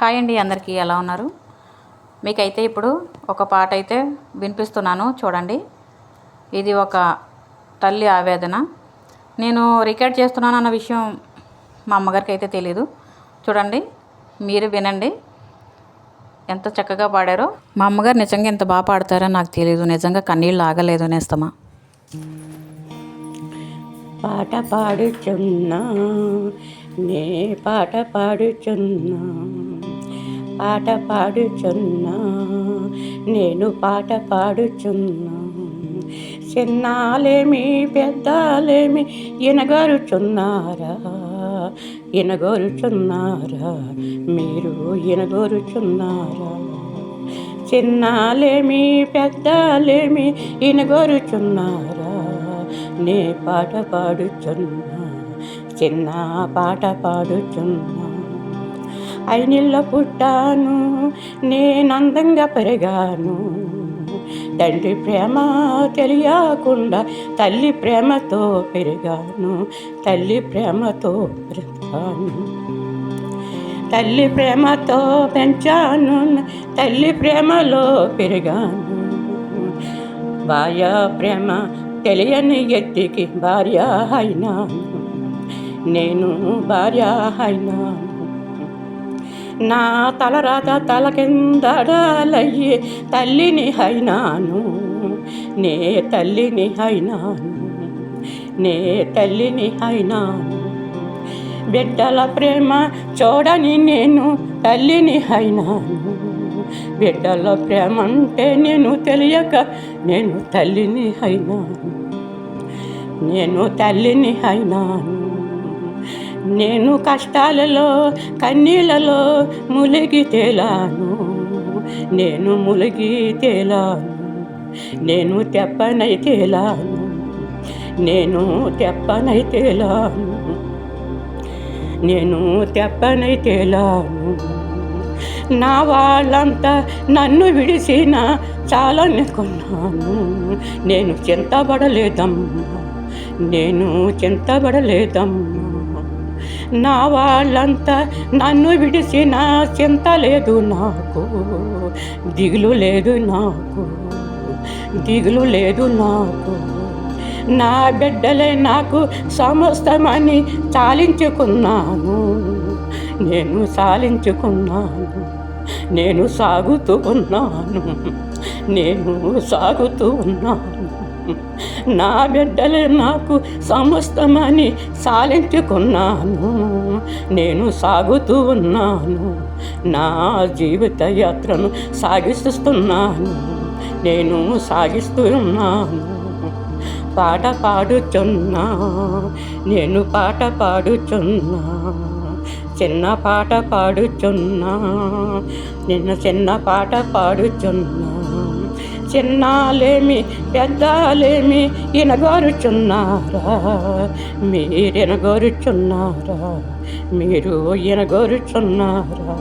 Hi అండి, అందరికీ ఎలా ఉన్నారు? మీకైతే ఇప్పుడు ఒక పాట అయితే వినిపిస్తున్నాను, చూడండి. ఇది ఒక తల్లి ఆవేదన. నేను రికార్డ్ చేస్తున్నాను అన్న విషయం మా అమ్మగారికి అయితే తెలీదు. చూడండి, మీరు వినండి ఎంత చక్కగా పాడారో. మా అమ్మగారు నిజంగా ఎంత బాగా పాడతారో నాకు తెలీదు. నిజంగా కన్నీళ్ళు ఆగలేదు నేస్తమా. పాట పాడుచున్నా, నే పాట పాడుచున్నా, పాట పాడుచున్నా, నేను పాట పాడుచున్నా. చిన్నాలేమి పెద్దాలేమి ఇనగరుచున్నారా, ఇనగరుచున్నారా, మీరు ఇనగరుచున్నారా. చిన్నాలేమి పెద్దాలేమి ఇనగరుచున్నారా, నే పాట పాడుచున్నా, చిన్న పాట పాడుచున్నా. ఐనిళ్ళ పుట్టాను, నేనందంగా పెరిగాను. తండ్రి ప్రేమ తెలియకుండా తల్లి ప్రేమతో పెరిగాను, తల్లి ప్రేమతో పెరిగాను. తల్లి ప్రేమతో పెంచాను, తల్లి ప్రేమలో పెరిగాను. భార్య ప్రేమ తెలియని ఎత్తికి భార్య అయినాను, నేను భార్య అయినాను. నా తలరాత తల కిందడాలయ్యి తల్లిని అయినాను, నే తల్లిని అయినాను, నే తల్లిని అయినాను. బిడ్డల ప్రేమ చూడని నేను తల్లిని అయినాను. బిడ్డల ప్రేమ అంటే నేను తెలియక నేను తల్లిని అయినాను, నేను తల్లిని అయినాను. నేను కష్టాలలో కన్నీళ్ళలో ములిగి తేలాను, నేను ములిగి తేలాను. నేను తెప్పనై తేలాను, నేను తెప్పనై తేలాను, నేను తెప్పనై తేలాను. నా వాళ్ళంతా నన్ను విడిసిన చాలనుకున్నాను, నేను చింతపడలేదమ్మా, నేను చింతపడలేదమ్మా. నా వాళ్ళంతా నన్ను విడిసిన చింత లేదు నాకు, దిగులు లేదు నాకు, దిగులు లేదు నాకు. నా బిడ్డలే నాకు సమస్తమని సాలించుకున్నాను, నేను సాలించుకున్నాను. నేను సాగుతూ ఉన్నాను, నేను సాగుతూ ఉన్నాను. నా బిడ్డలే నాకు సమస్తమని సాలించుకున్నాను, నేను సాగుతూ ఉన్నాను. నా జీవిత యాత్రను సాగిస్తున్నాను, నేను సాగిస్తూ ఉన్నాను. పాట పాడుచున్నా, నేను పాట పాడుచున్నా, చిన్న పాట పాడుచున్నా, నిన్న చిన్న పాట పాడుచున్నా. చిన్నాలేమి పెద్దాలేమి ఇనగోరుచున్నారా, మీరు ఇనగోరుచున్నారా, మీరు ఇనగోరుచున్నారా.